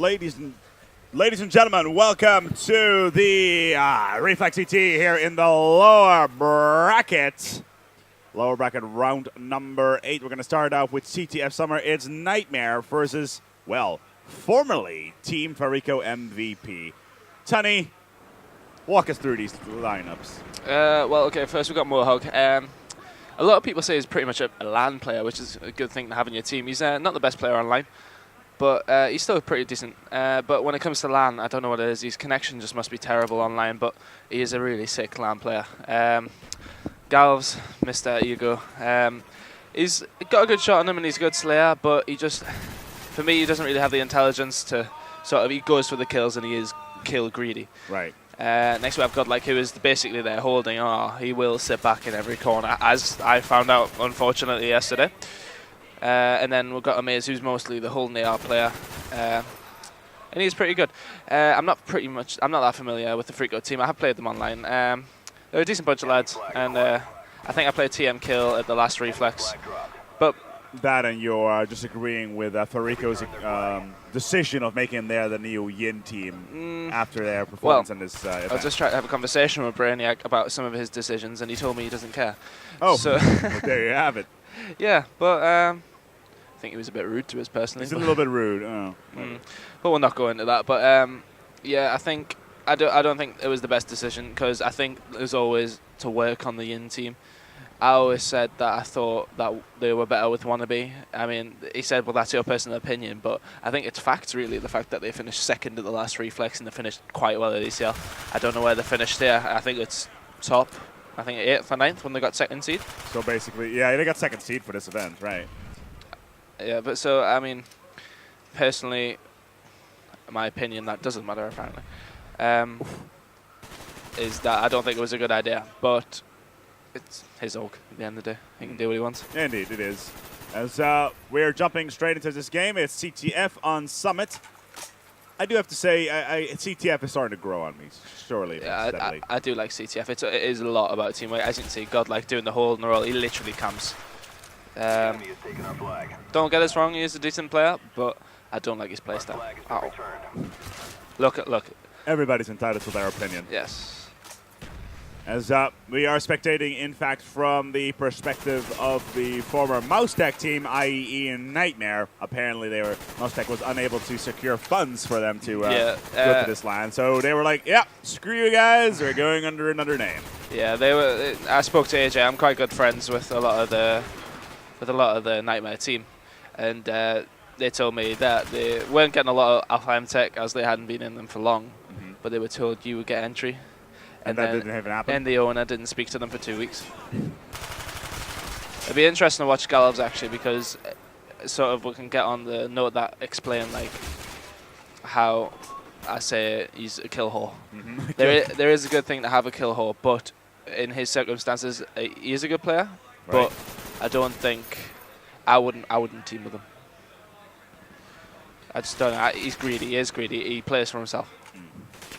ladies and gentlemen, welcome to the Reflex ET here in the lower bracket. Lower bracket round number 8. We're going to start off with CTF Summer. It's Nightmare versus, well, formerly Team Fariko.MVP. Tunny, walk us through these lineups. Well, okay, first we've got Mohawk. A lot of people say he's pretty much a LAN player, which is a good thing to have in your team. He's not the best player online, but he's still pretty decent. But when it comes to LAN, I don't know what it is. His connection just must be terrible online, but he is a really sick LAN player. Galvs, Mr. Ego. He's got a good shot on him and he's a good slayer, but he just, for me, he doesn't really have the intelligence to sort of, he goes for the kills and he is kill greedy. Right. Next we have Godlike, who is basically there holding he will sit back in every corner, as I found out, unfortunately, yesterday. And then we've got Amaze, who's mostly the holding AR player. And he's pretty good. I'm not that familiar with the Freako team. I have played them online. They're a decent bunch of lads, and I think I played TM Kill at the last Reflex. But that and you're disagreeing with Fariko's decision of making them the new Yin team after their performance in this event. I was just trying to have a conversation with Brainiac about some of his decisions, and he told me he doesn't care. Oh, so well, there you have it. Yeah, but I think he was a bit rude to us personally. He's a little bit rude. Oh. But we'll not go into that. But yeah, I don't think it was the best decision, because I think there's always to work on the Yin team. I always said that I thought that they were better with Wannabe. I mean, he said, well, that's your personal opinion, but I think it's facts, really, the fact that they finished second at the last Reflex and they finished quite well at ECL. I don't know where they finished here. I think it's top, I think 8th or 9th when they got second seed. So basically, yeah, they got second seed for this event, right? Yeah, but so, I mean, personally, my opinion, that doesn't matter, apparently, is that I don't think it was a good idea, but it's his org at the end of the day. He can do what he wants. Indeed, it is. As we're jumping straight into this game, it's CTF on Summit. I do have to say, CTF is starting to grow on me, surely. Yeah, I do like CTF. It is a lot about teamwork. As you can see, Godlike doing the hold and the roll, he literally camps. Don't get us wrong, he is a decent player, but I don't like his playstyle. Oh. Look. Everybody's entitled to their opinion. Yes. As we are spectating, in fact, from the perspective of the former Mousetech team, i.e. Ian Nightmare. Apparently, Mousetech was unable to secure funds for them to go to this LAN. So they were like, yeah, screw you guys, we're going under another name. Yeah, they were. I spoke to AJ. I'm quite good friends with a lot of the Nightmare team, and they told me that they weren't getting a lot of Alpha M Tech as they hadn't been in them for long, but they were told you would get entry. And that didn't even happen? And the owner didn't speak to them for 2 weeks. It'd be interesting to watch Gallows, actually, because sort of we can get on the note that explain, like, how I say he's a kill whore. There is a good thing to have a kill whore, but in his circumstances, he is a good player, but I don't think I wouldn't team with him. I just don't know. He's greedy. He is greedy. He plays for himself.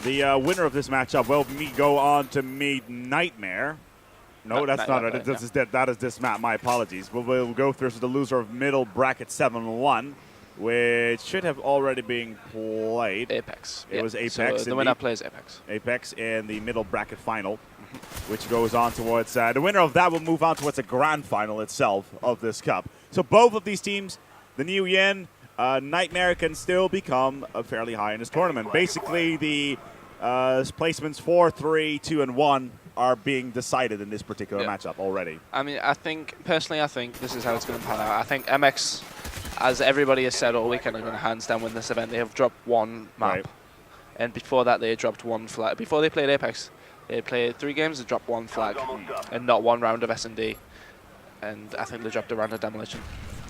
The winner of this matchup will go on to meet Nightmare. No, that's not it. That is this map. My apologies. We'll go through the loser of middle bracket 7-1, which should have already been played. Apex. It was Apex. So the winner plays Apex. Apex in the middle bracket final, which goes on towards the winner of that will move on towards the grand final itself of this cup. So both of these teams, the new Yen, Nightmare can still become fairly high in this tournament. Basically, the placements 4, 3, 2, and 1 are being decided in this particular matchup already. I mean, personally, I think this is how it's going to pan out. I think MX, as everybody has said all weekend, are going to hands down win this event. They have dropped one map. And before that, they dropped one flag. Before they played Apex, they played 3 games and dropped 1 flag. And not 1 round of S&D. And I think they dropped a round of Demolition.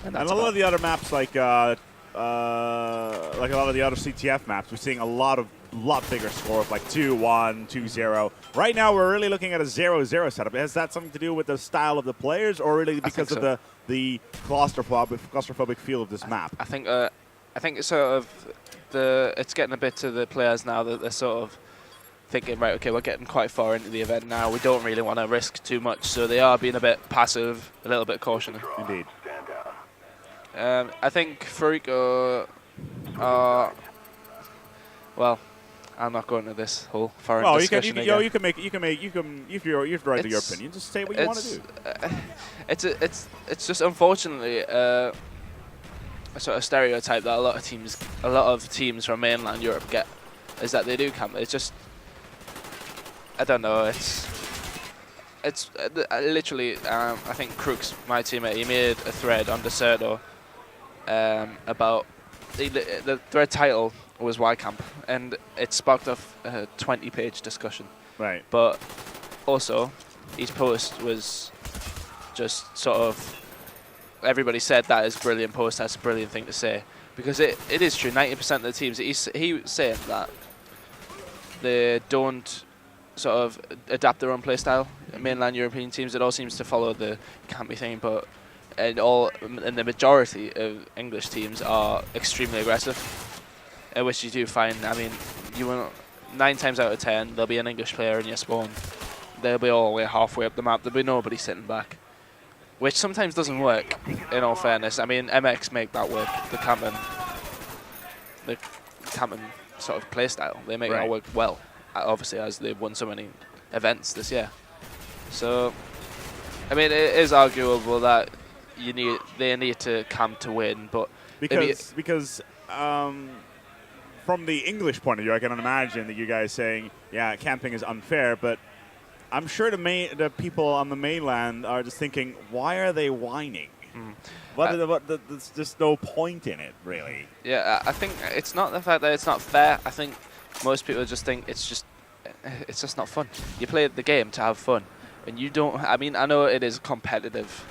And a lot of the other maps, like a lot of the other CTF maps, we're seeing a lot bigger scores, like 2-1, 2-0. Right now, we're really looking at a 0-0 setup. Has that something to do with the style of the players, or really because of the claustrophobic feel of this map? I think it's sort of it's getting a bit to the players now that they're sort of thinking, right, okay, we're getting quite far into the event now. We don't really want to risk too much, so they are being a bit passive, a little bit cautious. Indeed. I think Fariko are Well, I'm not going to this whole foreign Well, discussion if you're right to your opinion, just say what you want to do. It's just unfortunately a sort of stereotype that a lot of teams from mainland Europe get, is that they do camp. It's just, I don't know. It's literally. I think Crooks, my teammate, he made a thread on Deserto about the thread title was Y Camp, and it sparked off a 20-page discussion. Right. But also, his post was just sort of, everybody said that is a brilliant post, that's a brilliant thing to say. Because it is true, 90% of the teams, he was saying that they don't sort of adapt their own play style. Mainland European teams, it all seems to follow the campy thing, but and the majority of English teams are extremely aggressive, which you do find. I mean, 9 times out of 10 there'll be an English player in your spawn. They'll be all the way halfway up the map. There'll be nobody sitting back, which sometimes doesn't work. In all fairness, I mean, MX make that work. The camping sort of play style, they make that work well. Obviously, as they've won so many events this year. So, I mean, it is arguable that they need to camp to win, but because from the English point of view, I can imagine that you guys saying, yeah, camping is unfair, but I'm sure the people on the mainland are just thinking, why are they whining? There's just no point in it, really. Yeah, I think it's not the fact that it's not fair. I think most people just think it's just not fun. You play the game to have fun, and you don't. I mean, I know it is a competitive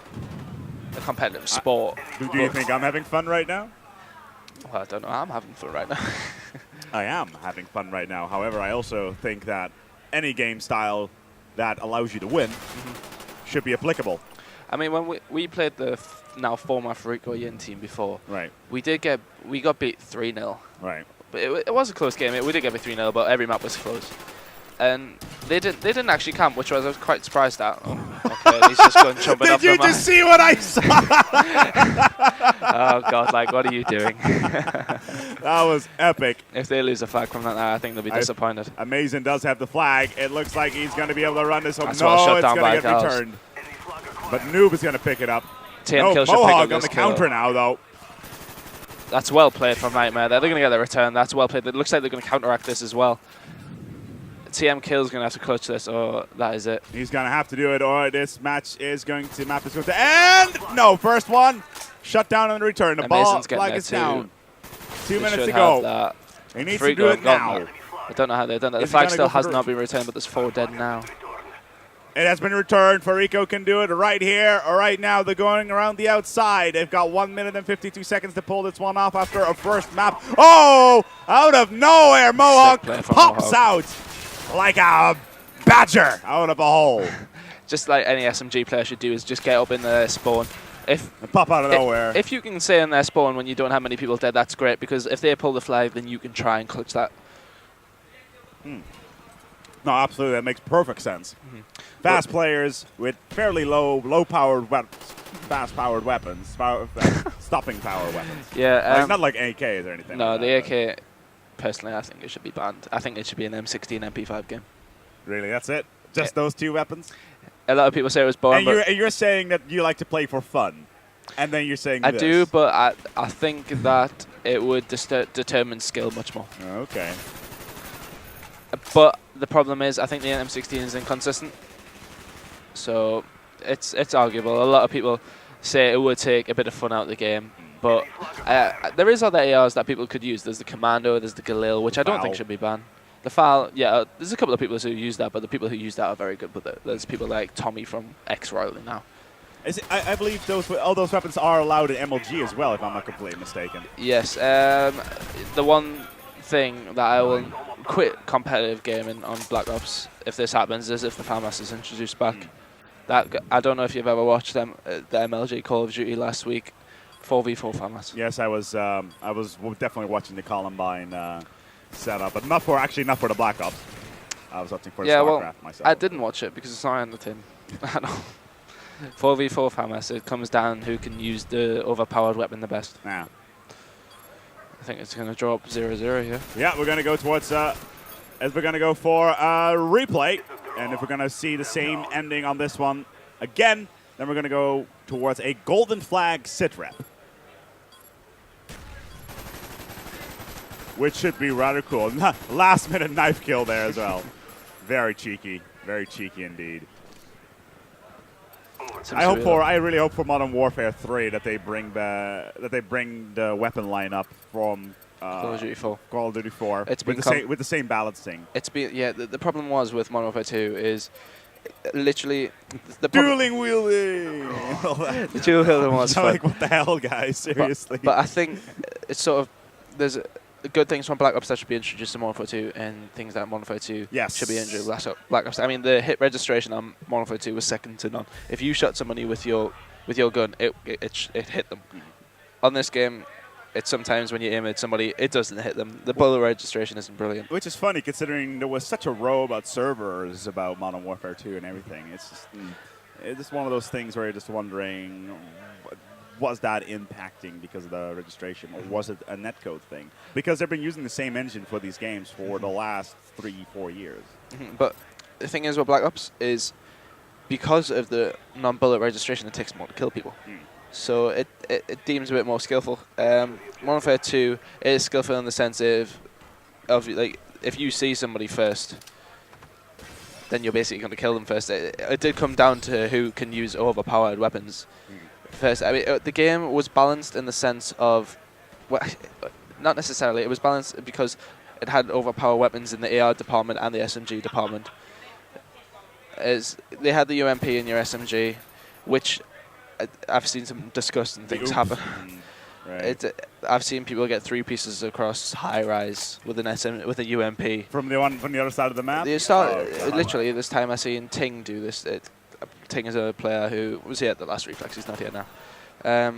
sport. Do you think I'm having fun right now? Well, I don't know. I'm having fun right now. I am having fun right now. However, I also think that any game style that allows you to win should be applicable. I mean, when we played the now former Fariko Yin team before, right? We got beat 3-0. Right. But it was a close game. We did get beat 3-0, but every map was close. And they didn't actually camp, which I was quite surprised at. Oh, okay, he's just going jumping off the map. Did you just see what I saw? Oh god, like, what are you doing? That was epic. If they lose a flag from that, I think they'll be disappointed. Amazing does have the flag. It looks like he's going to be able to run this home. That's No, it's going to get returned. But Noob is going to pick it up. TM Mohawk on the counter now, though. That's well played from Nightmare. They're going to get the return. That's well played. It looks like they're going to counteract this as well. TM Kill's going to have to clutch this, or that is it. He's going to have to do it, or this map is going to end. No, first one. Shut down on the return. The ball flag is down. 2 minutes to go. He needs to do it now. I don't know how they've done that. The flag still has not been returned, but there's 4 dead now. It has been returned. Fariko can do it right here or right now. They're going around the outside. They've got 1 minute and 52 seconds to pull this one off after a first map. Oh, out of nowhere, Mohawk pops out like a badger out of a hole. Just like any SMG player should do, is just get up in their spawn. And pop out of nowhere. If you can stay in their spawn when you don't have many people dead, that's great, because if they pull the flag, then you can try and clutch that. No, absolutely. That makes perfect sense. Fast players with fairly low-powered fast-powered weapons, stopping power weapons. Yeah, not like AKs or anything. No, like the that, AK, personally, I think it should be banned. I think it should be an M16 MP5 game. Really, that's it? Just those 2 weapons? A lot of people say it was boring. And you're saying that you like to play for fun, and then you're saying I do, but I think that it would determine skill much more. Okay. But the problem is, I think the M16 is inconsistent. So it's arguable. A lot of people say it would take a bit of fun out of the game. But there is other ARs that people could use. There's the Commando, there's the Galil, which I don't think should be banned. The FAL, yeah, there's a couple of people who use that, but the people who use that are very good with it. There's people like Tommy from X-Royal now. I believe all those weapons are allowed in MLG as well, if I'm not completely mistaken. Yes. The one thing that I will quit competitive gaming on Black Ops if this happens is if the FAMAS is introduced back. I don't know if you've ever watched the MLG Call of Duty last week, 4v4 FAMAS. Yes, I was definitely watching the Columbine setup, but not for the Black Ops. I was watching for StarCraft myself. I didn't watch it because it's not on the team. I know. 4v4 FAMAS, it comes down who can use the overpowered weapon the best. Yeah. I think it's going to draw up 0-0 here. Yeah, we're going to go towards, as we're going to go for a replay. And if we're going to see the same ending on this one again, then we're going to go towards a golden flag sit rep. Which should be rather cool. Last minute knife kill there as well. Very cheeky indeed. I really hope for Modern Warfare 3 that they bring the weapon lineup from Call of Duty 4. Call of Duty 4 It's with the same balancing. It's been the problem was with Modern Warfare 2 is literally the dueling wielding. The dual wielding was fun. Like, what the hell, guys? Seriously. But I think it's sort of there's good things from Black Ops that should be introduced to Modern Warfare 2, and things that Modern Warfare 2 should be introduced to Black Ops. I mean, the hit registration on Modern Warfare 2 was second to none. If you shot somebody with your gun, it hit them. On this game, it's sometimes when you aim at somebody, it doesn't hit them. The bullet registration isn't brilliant. Which is funny, considering there was such a row about servers about Modern Warfare 2 and everything. It's just one of those things where you're just wondering, was that impacting because of the registration, or was it a netcode thing? Because they've been using the same engine for these games for the last 3-4 years. But the thing is with Black Ops is because of the non-bullet registration, it takes more to kill people. So it deems a bit more skillful. Modern Warfare 2 is skillful in the sense of like, if you see somebody first, then you're basically going to kill them first. It did come down to who can use overpowered weapons first. I mean, the game was balanced in the sense of, well, not necessarily. It was balanced because it had overpowered weapons in the AR department and the SMG department. As they had the UMP in your SMG, which I've seen some disgusting things happen. Right. I've seen people get 3 pieces across high rise with an with a UMP from the other side of the map. Literally, this time I seen Ting do this. Ting is a player who was here at the last Reflex. He's not here now.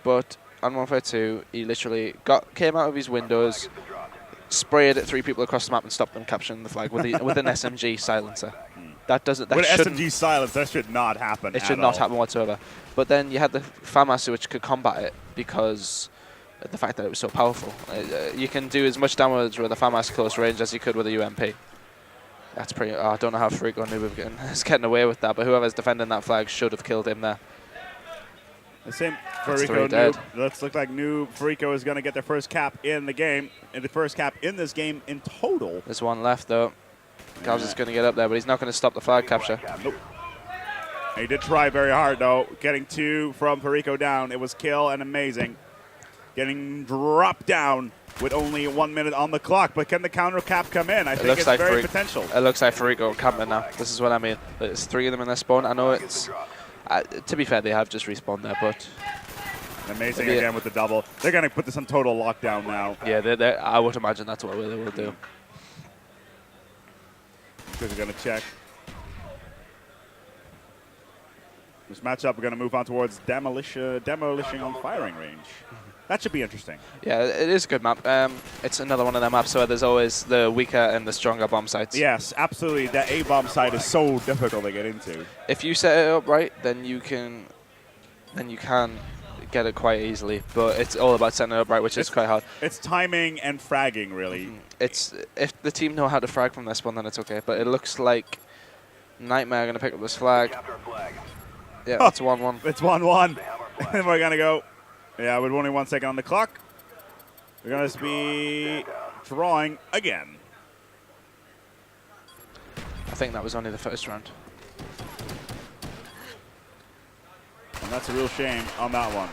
But on Warfare 2, he literally came out of his windows, sprayed at 3 people across the map, and stopped them capturing the flag with an SMG silencer. That doesn't. That with SMG silence, that should not happen. It should not happen whatsoever. But then you had the FAMAS, which could combat it because of the fact that it was so powerful. You can do as much damage with a FAMAS close range as you could with a UMP. That's pretty. I don't know how Fariko is getting away with that, but whoever's defending that flag should have killed him there. The same Fariko noob. Let's look like noob. Fariko is going to get their first cap in the game, and the first cap in this game in total. There's one left though. Gavs is going to get up there, but he's not going to stop the flag capture. Nope. He did try very hard, though. Getting 2 from Fariko down. It was kill and amazing. Getting dropped down with only 1 minute on the clock. But can the counter cap come in? I think it's like very potential. It looks like Fariko camping now. This is what I mean. There's 3 of them in their spawn. I know it's... to be fair, they have just respawned there, but... Amazing again with the double. They're going to put this on total lockdown now. Yeah, I would imagine that's what they will do. Because we're going to check. This matchup, we're going to move on towards demolition on firing range. That should be interesting. Yeah, it is a good map. It's another one of them maps where there's always the weaker and the stronger bomb sites. Yes, absolutely. That A-bomb site is so difficult to get into. If you set it up right, then you can get it quite easily. But it's all about setting it up right, which is quite hard. It's timing and fragging, really. It's if the team know how to frag from their spawn, then it's okay. But it looks like Nightmare are going to pick up this flag. Yeah, it's 1-1. It's 1-1. And we're going to go. Yeah, with only 1 second on the clock. We're going to be drawing again. I think that was only the first round. And that's a real shame on that one.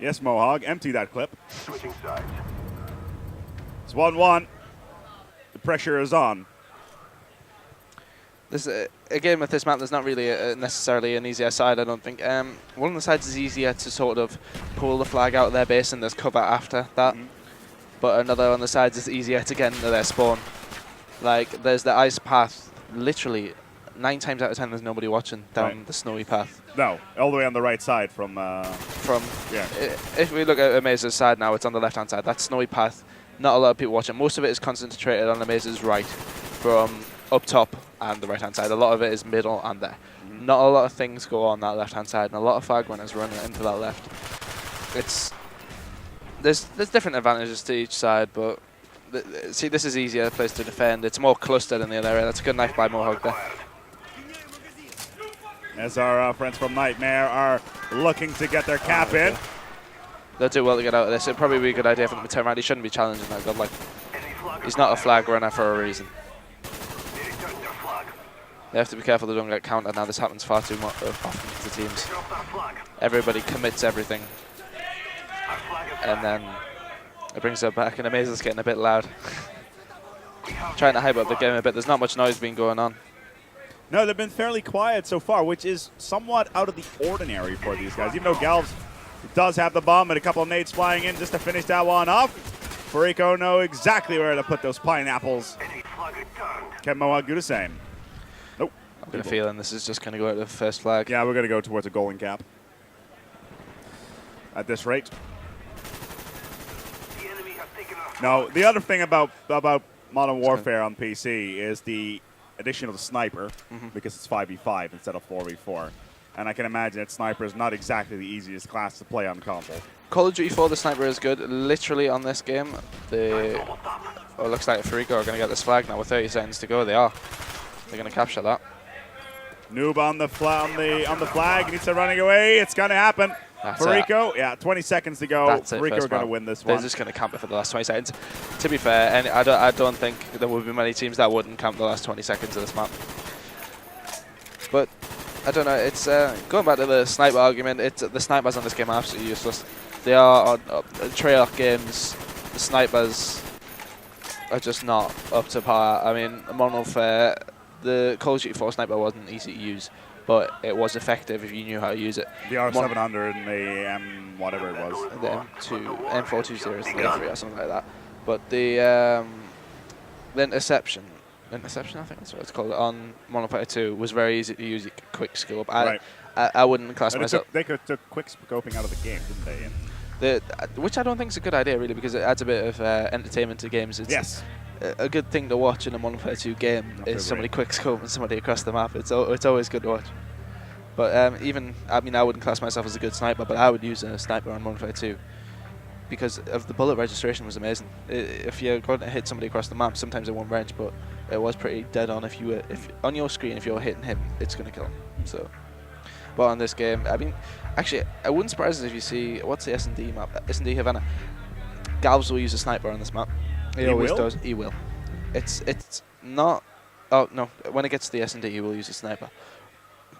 Yes, Mohawk, empty that clip. Switching sides. It's 1-1. The pressure is on. Again, with this map, there's not really necessarily an easier side, I don't think. One of the sides is easier to sort of pull the flag out of their base and there's cover after that. But another on the sides is easier to get into their spawn. Like, there's the ice path. Literally, 9 times out of 10, there's nobody watching down the snowy path. No, all the way on the right side from... yeah. If we look at Amaze's side now, it's on the left-hand side. That snowy path, not a lot of people watching. Most of it is concentrated on Amaze's right from up top and the right-hand side. A lot of it is middle and there. Not a lot of things go on that left-hand side, and a lot of flag runners running into that left. There's different advantages to each side, but see, this is easier place to defend. It's more clustered in the other area. That's a good knife by Mohawk there. As our friends from Nightmare are looking to get their cap in. They'll do well to get out of this. It'd probably be a good idea for them to turn around. He shouldn't be challenging that godlike. He's not a flag runner for a reason. They have to be careful they don't get countered now. This happens far too much often to teams. Everybody commits everything. And then it brings her back, and Amazel's getting a bit loud. Trying to hype up the game a bit. There's not much noise being going on. No, they've been fairly quiet so far, which is somewhat out of the ordinary for these guys. Even though Galvs does have the bomb and a couple of nades flying in just to finish that one off, Fariko know exactly where to put those pineapples. Can Mohawk do the same? Nope. I've got a feeling this is just going to go out the first flag. Yeah, we're going to go towards a golden cap. At this rate. No, the other thing about Modern Warfare on PC is the addition of the sniper, because it's 5v5 instead of 4v4. And I can imagine that sniper is not exactly the easiest class to play on console. Call of Duty 4, the sniper is good. Literally on this game, it looks like Fariko are going to get this flag now with 30 seconds to go. They are. They're going to capture that. Noob on the flag. Needs to running away. It's going to happen. That's Fariko, yeah, 20 seconds to go. Fariko are going to win this one. They're just going to camp it for the last 20 seconds. To be fair, and I don't think there would be many teams that wouldn't camp the last 20 seconds of this map. But I don't know. It's going back to the sniper argument. The snipers on this game are absolutely useless. They are on trail games. The snipers are just not up to par. I mean, Modern Warfare, the Call of Duty 4 sniper wasn't easy to use, but it was effective if you knew how to use it. The R700 and the M whatever it was. The M420 is the M3 or something like that. But the interception, I think that's what it's called, on Modern Warfare 2 was very easy to use. Quick scope. I wouldn't class myself. They took quick scoping out of the game, didn't they? Which I don't think is a good idea, really, because it adds a bit of entertainment to games. It's a good thing to watch in a Modern Warfare 2 game is somebody quick scope and somebody across the map. It's always good to watch. But I wouldn't class myself as a good sniper, but I would use a sniper on Modern Warfare 2 because of the bullet registration was amazing. If you're going to hit somebody across the map, sometimes it won't range, but it was pretty dead on. If on your screen, if you're hitting him, it's going to kill him. So, but on this game, actually, I wouldn't surprise us if you see what's the S&D map? S&D Havana. Galvs will use a sniper on this map. He always does. He will. It's not. Oh no! When it gets to the S&D, he will use a sniper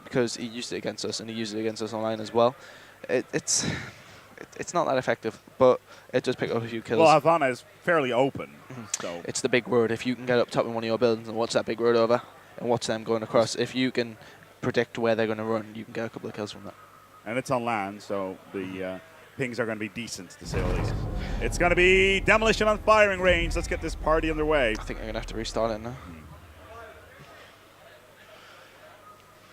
because he used it against us, and he used it against us online as well. It's not that effective, but it does pick up a few kills. Well, Havana is fairly open, so it's the big road. If you can get up top in one of your buildings and watch that big road over, and watch them going across, if you can predict where they're going to run, you can get a couple of kills from that. And it's on land, so the pings are going to be decent, to say the least. It's going to be demolition on firing range. Let's get this party underway. I think I'm going to have to restart it now.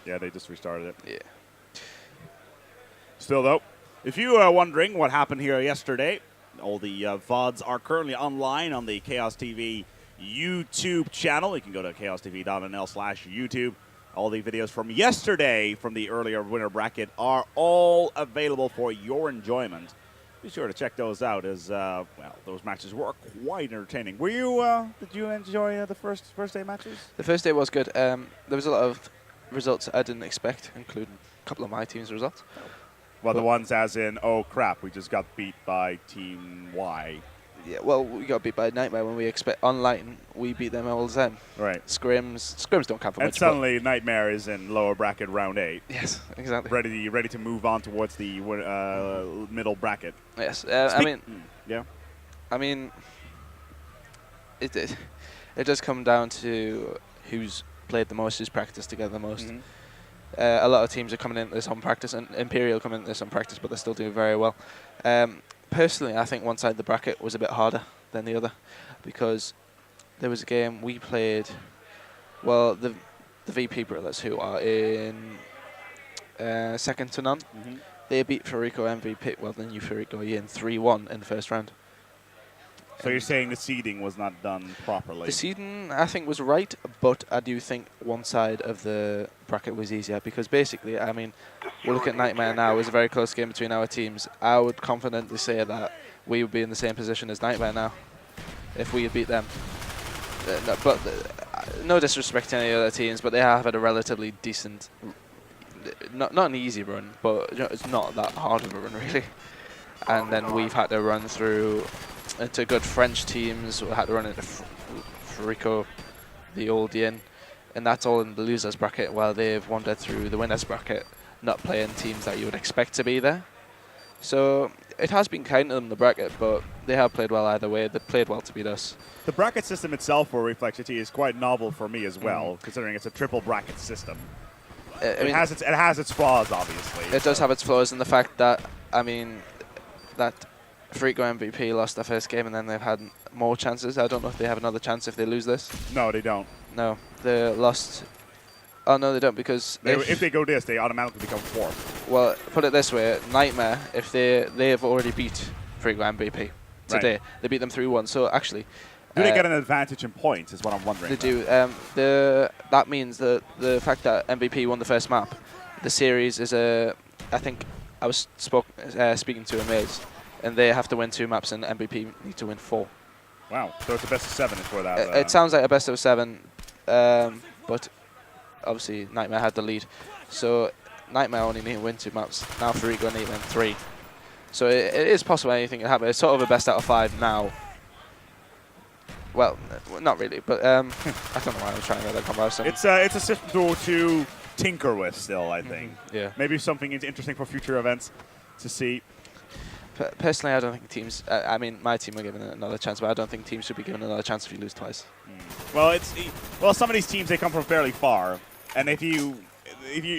Yeah, they just restarted it. Yeah. Still, though, if you are wondering what happened here yesterday, all the VODs are currently online on the Chaos TV YouTube channel. You can go to chaostv.nl/YouTube. All the videos from yesterday from the earlier winner bracket are all available for your enjoyment. Be sure to check those out as, those matches were quite entertaining. Were you, did you enjoy the first day matches? The first day was good. There was a lot of results I didn't expect, including a couple of my team's results. Well, the ones as in, oh crap, we just got beat by Team Y. Yeah, well, we got beat by Nightmare when we expect online. We beat them all the time. Right. Scrims don't count for much. And suddenly Nightmare is in lower bracket round 8. Yes, exactly. Ready to move on towards the middle bracket. Yes, yeah. I mean, it does come down to who's played the most, who's practiced together the most. A lot of teams are coming into this on practice, and Imperial coming into this on practice, but they're still doing very well. Personally, I think one side of the bracket was a bit harder than the other because there was a game we played. Well, the VP brothers, who are in second to none, they beat Fariko MVP. Well, the new Fariko in 3-1 in the first round. So you're saying the seeding was not done properly? The seeding, I think, was right, but I do think one side of the bracket was easier because basically, I mean, we're looking at Nightmare now. It was a very close game between our teams. I would confidently say that we would be in the same position as Nightmare now if we had beat them. No disrespect to any other teams, but they have had a relatively decent, not an easy run, but it's not that hard of a run really. And then we've had to run through into good French teams. We had to run into Fariko, the old Yin, and that's all in the losers bracket, while they've wandered through the winners bracket, not playing teams that you would expect to be there. So it has been kind to them, the bracket, but they have played well either way. They played well to beat us. The bracket system itself for Reflex.IT is quite novel for me as well, considering it's a triple bracket system. It has its flaws, obviously. It does have its flaws in the fact that, I mean, that Fariko.MVP lost their first game and then they've had more chances. I don't know if they have another chance if they lose this. No, they don't. No, they lost. Oh, no, they don't, because if they go this, they automatically become fourth. Well, put it this way, Nightmare, if they have already beat Fariko.MVP today. Right. They beat them 3-1. So actually, do they get an advantage in points is what I'm wondering. They do. That means that the fact that MVP won the first map, the series is I think I was speaking to Amaze, and they have to win 2 maps, and MVP need to win 4. Wow. So it's a best of 7 is for that. It sounds like a best of 7, but obviously Nightmare had the lead. So Nightmare only need to win 2 maps. Now Fariko need to win 3. So it is possible anything can happen. It's sort of a best out of 5 now. Well, not really, but I don't know why I was trying to that comparison. It's a system to tinker with still, I think. Yeah. Maybe something interesting for future events to see. Personally, I don't think teams. I mean, my team are given another chance, but I don't think teams should be given another chance if you lose twice. Well, some of these teams, they come from fairly far, and if you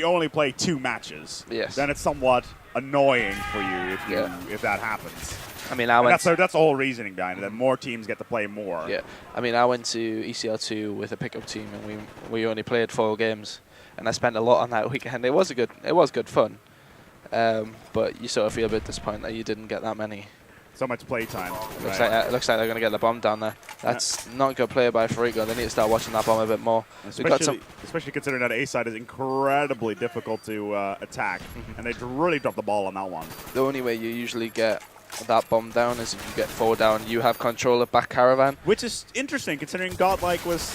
only play 2 matches, then it's somewhat annoying for you if that happens. I mean, that's the whole reasoning behind it, that more teams get to play more. Yeah, I mean, I went to ECL2 with a pickup team, and we only played 4 games, and I spent a lot on that weekend. It was good fun, but you sort of feel a bit disappointed that you didn't get that many. So much play time. Looks like they're going to get the bomb down there. That's not good play by Fariko. They need to start watching that bomb a bit more. Especially considering that A side is incredibly difficult to attack, and they really dropped the ball on that one. The only way you usually get that bomb down is if you get 4 down. You have control of back caravan, which is interesting considering Godlike was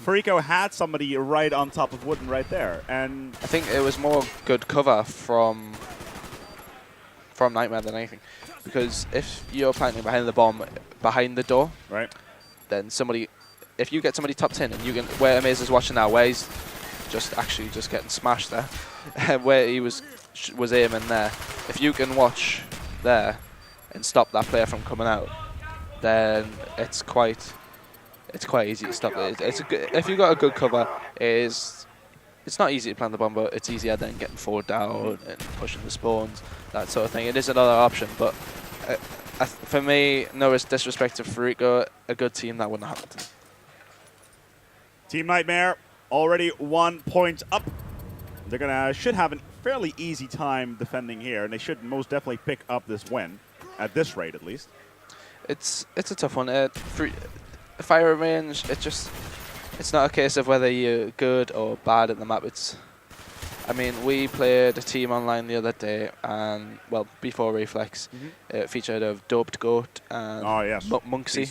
Fariko had somebody right on top of Wooden right there, and I think it was more good cover from Nightmare than anything, because if you're planting behind the bomb behind the door, right, then if you get somebody top 10 and you can, where Amaze is watching now, where he's just getting smashed there, where he was aiming there, if you can watch there and stop that player from coming out, then it's quite easy to stop it. If you've got a good cover, it's not easy to plant the bomb, but it's easier than getting 4 down and pushing the spawns, that sort of thing. It is another option, but for me, no disrespect to Fariko, a good team, that wouldn't happen to me. Team Nightmare already 1 point up. They should have a fairly easy time defending here, and they should most definitely pick up this win, at this rate at least. It's a tough one. Fire range, it's not a case of whether you're good or bad at the map. I mean, we played a team online the other day, and before Reflex, it featured of Doped Goat and Monksy,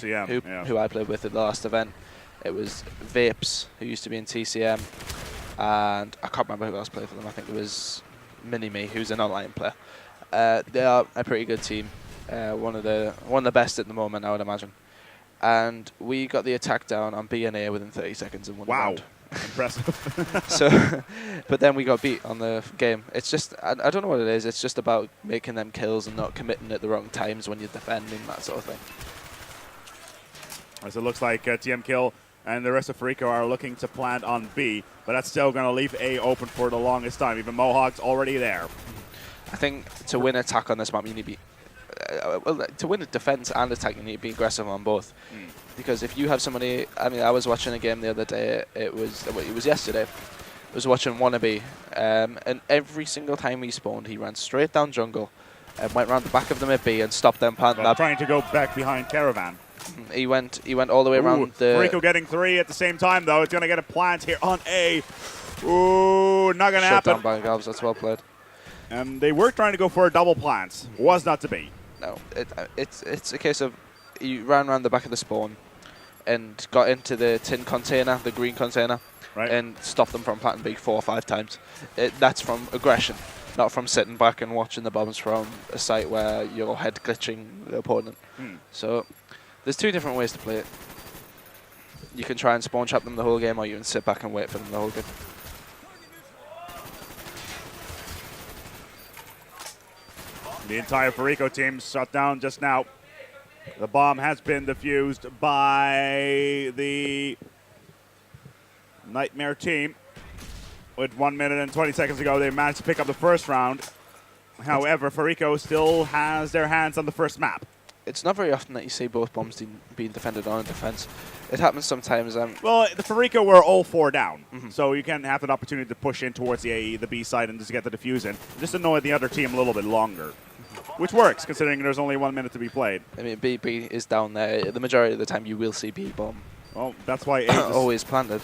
who I played with at the last event. It was Vapes, who used to be in TCM, and I can't remember who else played for them. I think it was Mini-Me, who's an online player. They are a pretty good team, one of the best at the moment, I would imagine. And we got the attack down on B and A within 30 seconds and won the round. Impressive. But then we got beat on the game. It's just, I don't know what it is. It's just about making them kills and not committing at the wrong times when you're defending, that sort of thing. As it looks like TM Kill and the rest of Fariko are looking to plant on B, but that's still going to leave A open for the longest time. Even Mohawk's already there. I think to win attack on this map, you need to be to win a defense and attack, you need to be aggressive on both. Because if you have somebody, I mean, I was watching a game the other day. It was yesterday. I was watching Wannabe, and every single time he spawned, he ran straight down jungle, and went round the back of the mid B and stopped them planting that. Trying to go back behind Caravan. He went all the way around the... Fariko getting 3 at the same time, though. It's going to get a plant here on A. Ooh, not going to happen. Shut down by Galvs. That's well played. And they were trying to go for a double plant. Was not to be. No, it's a case of you ran around the back of the spawn and got into the tin container, the green container, and stopped them from planting B 4 or 5 times. That's from aggression, not from sitting back and watching the bombs from a site where you're head glitching the opponent. So there's 2 different ways to play it. You can try and spawn trap them the whole game, or you can sit back and wait for them the whole game. The entire Fariko team shut down just now. The bomb has been defused by the Nightmare team. With 1 minute and 20 seconds ago, they managed to pick up the first round. However, Fariko still has their hands on the first map. It's not very often that you see both bombs being defended on in defense. It happens sometimes. Well, the Fariko were all 4 down, so you can have an opportunity to push in towards the B side and just get the defuse in. Just annoy the other team a little bit longer, which works considering there's only 1 minute to be played. I mean, B is down there. The majority of the time, you will see B bomb. Well, that's why A always planted.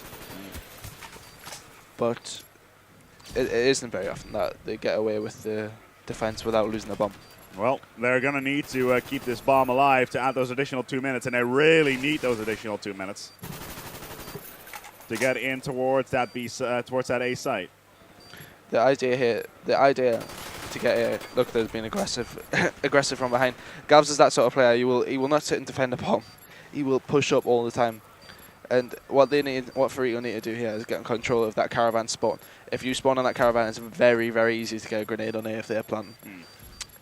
But it isn't very often that they get away with the defense without losing the bomb. Well, they're going to need to keep this bomb alive to add those additional 2 minutes, and they really need those additional 2 minutes to get in towards that towards that A site. The idea here, to get a look, there's been aggressive, aggressive from behind. Gavs is that sort of player. He will not sit and defend a bomb. He will push up all the time. And what Fariko need to do here is get in control of that caravan spawn. If you spawn on that caravan, it's very, very easy to get a grenade on it if they're planting.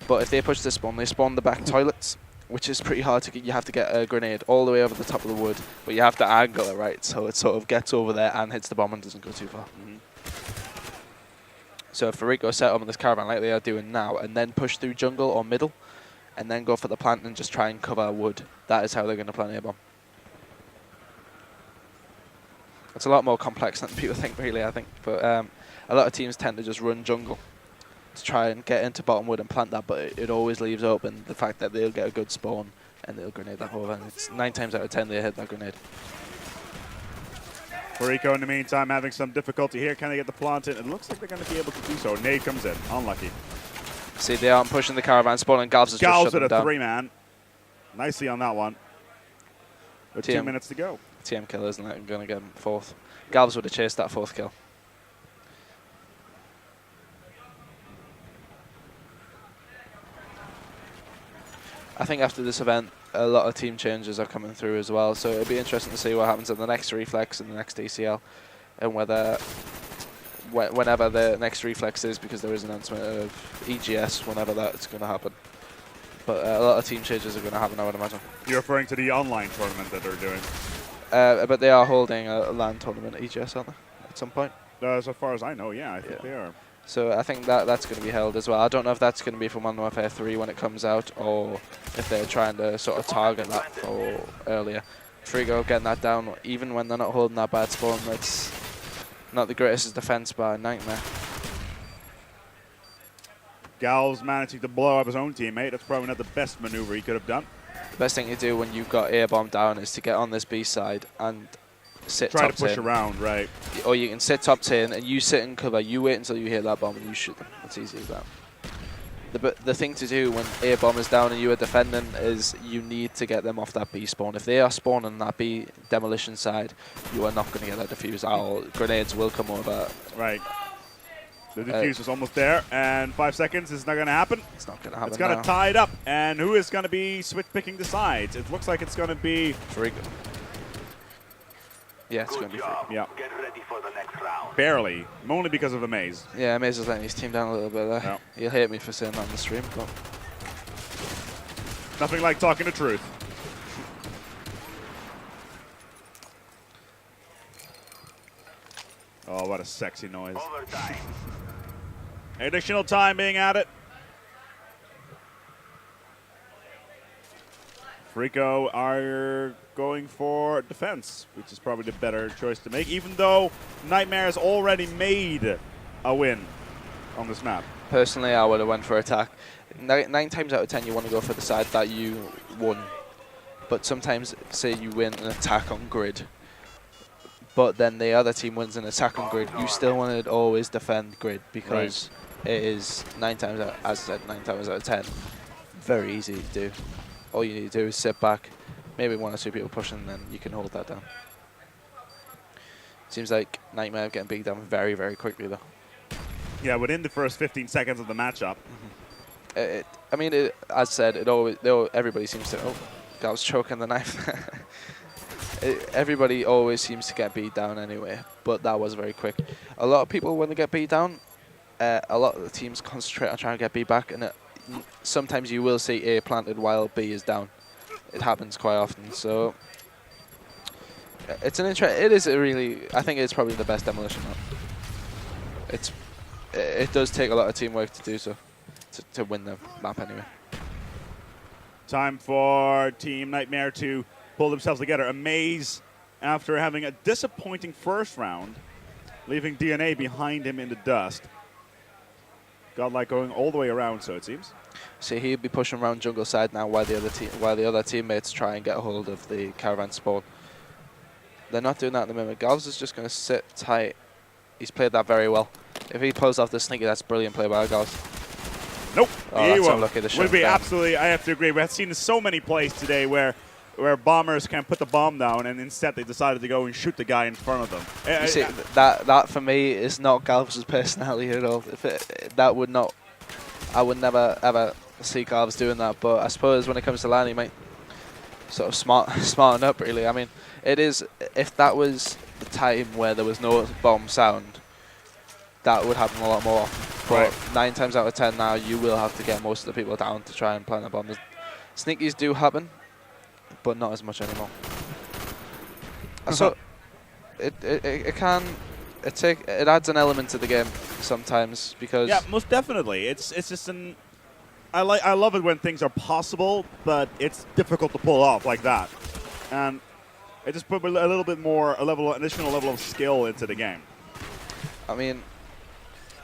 But if they push this spawn, they spawn the back toilets, which is pretty hard to get. You have to get a grenade all the way over the top of the wood, but you have to angle it right so it sort of gets over there and hits the bomb and doesn't go too far. So if Fariko set up on this caravan like they are doing now, and then push through jungle or middle, and then go for the plant and just try and cover wood, that is how they're going to plant a bomb. It's a lot more complex than people think, really, I think. But a lot of teams tend to just run jungle to try and get into bottom wood and plant that, but it always leaves open the fact that they'll get a good spawn and they'll grenade that over. And it's 9 times out of 10 they hit that grenade. Fariko, in the meantime, having some difficulty here. Can they get the plant in? It looks like they're going to be able to do so. Nade comes in. Unlucky. See, they aren't pushing the caravan spawn, and Galvs has just shut them down. Galvs with a 3-man. Nicely on that one. With 2 minutes to go. TM kill isn't going to get him 4th. Galvs would have chased that 4th kill. I think after this event, a lot of team changes are coming through as well, so it'll be interesting to see what happens in the next Reflex and the next ACL, and whenever the next Reflex is, because there is an announcement of EGS whenever that's going to happen. But a lot of team changes are going to happen, I would imagine. You're referring to the online tournament that they're doing? But they are holding a LAN tournament at EGS, aren't they, at some point? As far as I know, yeah, I think they are. So I think that's going to be held as well. I don't know if that's going to be for Modern Warfare 3 when it comes out, or if they're trying to sort of target that for earlier. Fariko getting that down, even when they're not holding that bad spawn, that's not the greatest defense by Nightmare. Galvs managing to blow up his own teammate. That's probably not the best maneuver he could have done. The best thing to do when you've got air bomb down is to get on this B side and sit top 10. Try to push around, right. Or you can sit top 10 and you sit in cover, you wait until you hear that bomb and you shoot them. It's easy as that. The thing to do when air bomb is down and you are defending is you need to get them off that B spawn. If they are spawning that B demolition side, you are not going to get that defuse at all. Grenades will come over. Right. The defuse is almost there, and 5 seconds is not going to happen. It's not going to happen. It's going to tie it up, and who is going to be picking the sides? It looks like it's going to be Fariko. Yeah, it's going to be Fariko. Yeah. Get ready for the next round. Barely, only because of Amaze. Yeah, Amaze is letting his team down a little bit there. No. He'll hate me for saying that on the stream, but nothing like talking the truth. Oh, what a sexy noise. Overtime. Additional time being added. Fariko are going for defense, which is probably the better choice to make, even though Nightmare has already made a win on this map. personally I would have went for attack. Nine times out of 10, you want to go for the side that you won. But sometimes, say you win an attack on grid, but then the other team wins an attack on grid, you still want to always defend grid because it is 9 times out, as I said, 9 times out of 10, very easy to do. All you need to do is sit back, maybe 1 or 2 people pushing, and then you can hold that down. Seems like Nightmare are getting beat down very, very quickly though. Yeah, within the first 15 seconds of the matchup. I mean, as said, everybody seems to. Oh, I was choking the knife. Everybody always seems to get beat down anyway, but that was very quick. A lot of people, when they get beat down, a lot of the teams concentrate on trying to get B back, and sometimes you will see A planted while B is down. It happens quite often, so it's an It is a really. I think it's probably the best demolition map. It does take a lot of teamwork to do so, to win the map anyway. Time for Team Nightmare to pull themselves together. Amaze, after having a disappointing first round, leaving DNA behind him in the dust. Godlike going all the way around, so it seems. So he'll be pushing around jungle side now while the other teammates try and get a hold of the caravan spawn. They're not doing that at the moment. Galvs is just going to sit tight. He's played that very well. If he pulls off the sneaky, that's brilliant play by Galvs. Nope. Oh, that's unlucky to would be absolutely. I have to agree. We have seen so many plays today where bombers can put the bomb down, and instead they decided to go and shoot the guy in front of them. You see, that for me is not Galvs' personality at all. That would not. I would never ever see Galvs doing that. But I suppose when it comes to LAN, he might sort of smarten up. Really, I mean, it is. If that was the time where there was no bomb sound, that would happen a lot more often. But 9 times out of 10 now, you will have to get most of the people down to try and plant a bomb. Sneakies do happen, but not as much anymore. So it adds an element to the game sometimes because most definitely. It's just I love it when things are possible, but it's difficult to pull off like that, and it just put a little bit more additional level of skill into the game. I mean,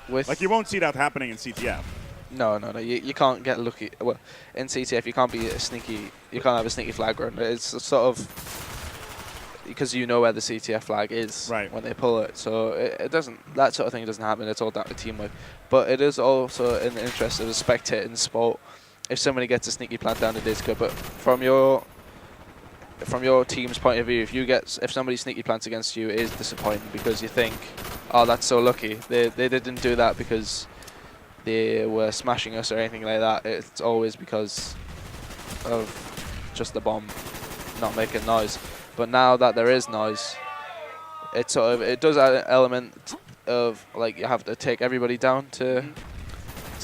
like you won't see that happening in CTF. No. You can't get lucky. Well, in CTF you can't be a sneaky. You can't have a sneaky flag run. It's sort of because you know where the CTF flag is when they pull it. So it doesn't. That sort of thing doesn't happen. It's all down to teamwork. But it is also in the interest of a spectating sport. If somebody gets a sneaky plant down, it is good. But from your team's point of view, if somebody sneaky plants against you, it is disappointing because you think, oh, that's so lucky. They didn't do that because they were smashing us or anything like that. It's always because of just the bomb not making noise. But now that there is noise, it does add an element of like you have to take everybody down to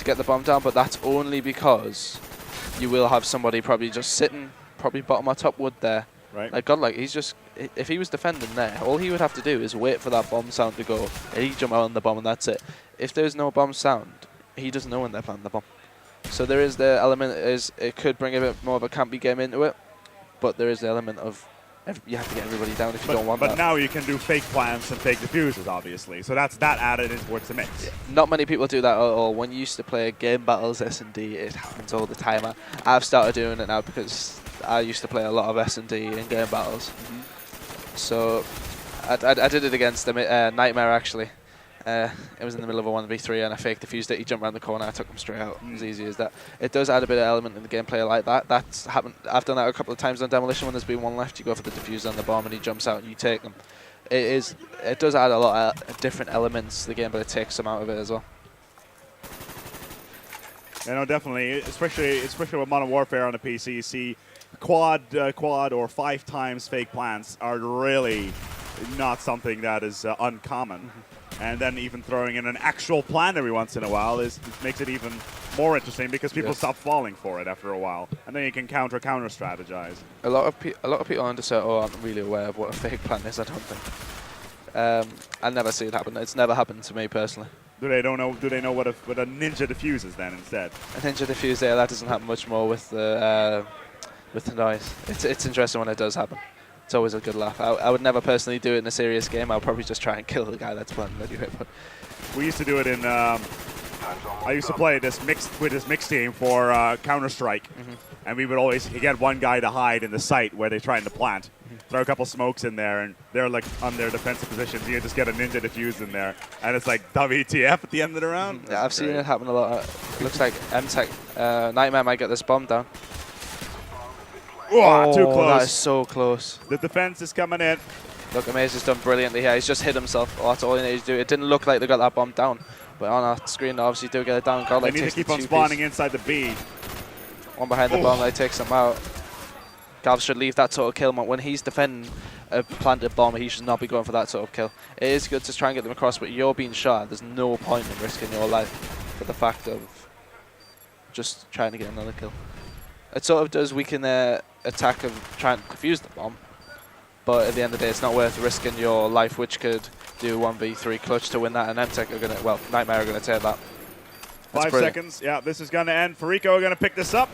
get the bomb down. But that's only because you will have somebody probably just sitting, probably bottom or top wood there. Right. Like Godlike, if he was defending there, all he would have to do is wait for that bomb sound to go, and he'd jump out on the bomb, and that's it. If there's no bomb sound, he doesn't know when they're planting the bomb. So there is the element it could bring a bit more of a campy game into it, but there is the element of you have to get everybody down if you don't want that. But now you can do fake plants and fake diffusers, obviously. So that added towards the mix. Yeah. Not many people do that at all. When you used to play game battles S&D, it happens all the time. I've started doing it now because I used to play a lot of S&D in game battles. So I did it against Nightmare, actually. It was in the middle of a 1v3 and I fake diffused it. He jumped around the corner, I took him straight out. As easy as that. It does add a bit of element in the gameplay like that. That's happened. I've done that a couple of times on Demolition when there's been one left. You go for the diffuser on the bomb and he jumps out and you take them. It does add a lot of different elements to the game, but it takes some out of it as well. You know, definitely, especially with Modern Warfare on the PC, you see quad or 5 times fake plants are really not something that is uncommon. And then even throwing in an actual plant every once in a while makes it even more interesting because people stop falling for it after a while, and then you can counter strategize. A lot of people on the set aren't really aware of what a fake plant is. I don't think. I never see it happen. It's never happened to me personally. Do they know what a ninja diffuse is then instead? A ninja diffuse, that doesn't happen much more with the noise. It's interesting when it does happen. It's always a good laugh. I would never personally do it in a serious game. I would probably just try and kill the guy that's planting anyway. But we used to do it in I used to play this mixed team for Counter-Strike, and we would always get one guy to hide in the site where they're trying to plant. Throw a couple smokes in there, and they're like on their defensive positions. You just get a ninja defuse in there, and it's like WTF at the end of the round. Yeah, I've seen it happen a lot. It looks like M-Tech Nightmare might get this bomb down. Oh, too close. That is so close. The defense is coming in. Look, Amaze has done brilliantly here. He's just hit himself. Oh, that's all he needed to do. It didn't look like they got that bomb down, but on our screen, they obviously do get it down. They need to keep on spawning inside the B. One behind the bomb, they takes him out. Galv should leave that sort of kill. When he's defending a planted bomb, he should not be going for that sort of kill. It is good to try and get them across, but you're being shot. There's no point in risking your life for the fact of just trying to get another kill. It sort of does weaken their attack of trying to defuse the bomb, but at the end of the day, it's not worth risking your life, which could do 1v3 clutch to win that, and M-Tech are going to, well, Nightmare are going to take that. That's 5 seconds. Yeah, this is going to end. Fariko are going to pick this up.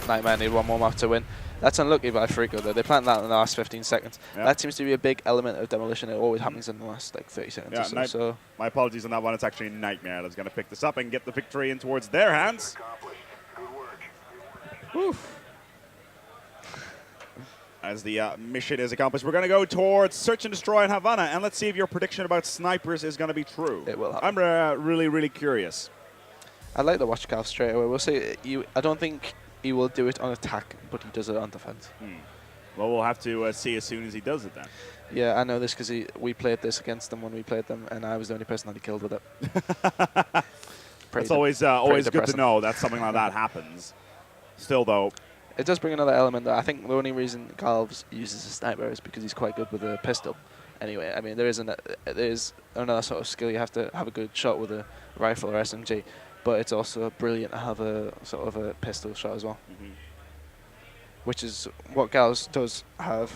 Nightmare need one more map to win. That's unlucky by Fariko, though. They plant that in the last 15 seconds. Yeah. That seems to be a big element of demolition. It always happens in the last like 30 seconds or so. So my apologies on that one. It's actually Nightmare that's going to pick this up and get the victory in towards their hands. Oof. As the mission is accomplished, we're going to go towards Search and Destroy in Havana, and let's see if your prediction about snipers is going to be true. It will happen. I'm really, really curious. I'd like to watch Calv straight away. We'll see. I don't think he will do it on attack, but he does it on defense. Well, we'll have to see as soon as he does it then. Yeah, I know this because we played this against them when we played them, and I was the only person that he killed with it. It's always good to know that something like that happens. Still, though, it does bring another element. That I think the only reason Calv uses a sniper is because he's quite good with a pistol. Anyway, I mean, there is another sort of skill. You have to have a good shot with a rifle or SMG, but it's also brilliant to have a sort of a pistol shot as well. Which is what Gals does have,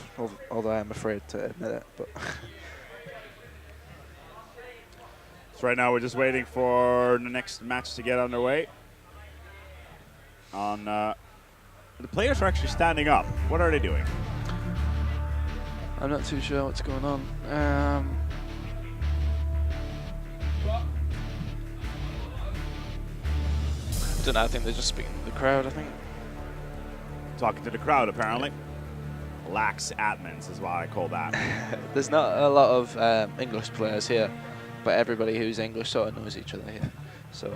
although I'm afraid to admit it. But so right now we're just waiting for the next match to get underway. The players are actually standing up. What are they doing? I'm not too sure what's going on. I don't know. I think they're just speaking to the crowd. I think. Talking to the crowd, apparently. Lax admins is what I call that. There's not a lot of English players here, but everybody who's English sort of knows each other here. So.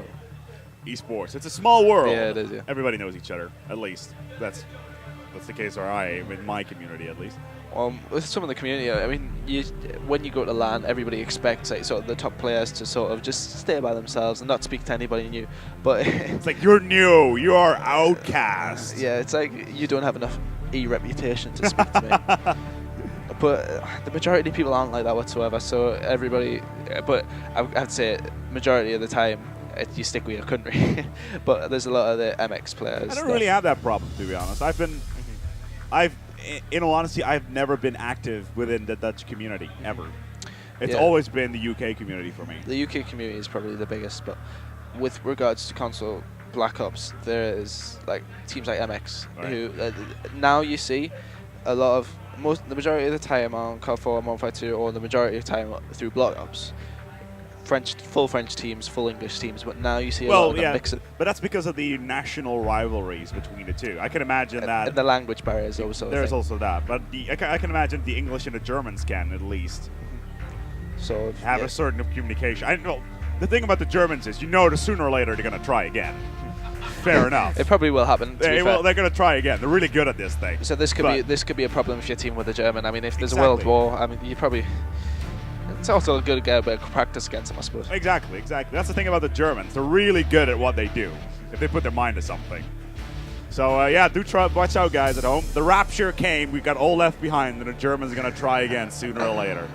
Esports. It's a small world. Yeah, it is. Yeah. Everybody knows each other, at least. That's the case in my community, at least. With some of the community, I mean, when you go to LAN, everybody expects like sort of the top players to sort of just stay by themselves and not speak to anybody new. But it's like you're new, you are outcast. Yeah, it's like you don't have enough reputation to speak to me. But the majority of people aren't like that whatsoever. So everybody, but I'd say majority of the time, you stick with your country. But there's a lot of the MX players. I don't really have that problem, to be honest. In all honesty, I've never been active within the Dutch community, ever. It's always been the UK community for me. The UK community is probably the biggest, but with regards to console Blackops, there is like teams like MX who now you see a lot of the majority of the time on COD 4 and 152, or the majority of the time through Blackops. Full French teams, full English teams, but now you see a lot of them mix it. But that's because of the national rivalries between the two. I can imagine that. And the language barriers also. There's also that, but I can imagine the English and the Germans can at least have a certain communication. I know the thing about the Germans is, that sooner or later they're going to try again. Fair enough. It probably will happen. They're going to try again. They're really good at this thing. So this could be a problem if your team with the German. I mean, if there's a world war, I mean, you probably. It's also good to get a bit of practice against them, I suppose. Exactly. That's the thing about the Germans. They're really good at what they do if they put their mind to something. So, do try. Watch out, guys at home. The rapture came. We got all left behind, and the Germans are going to try again sooner or later.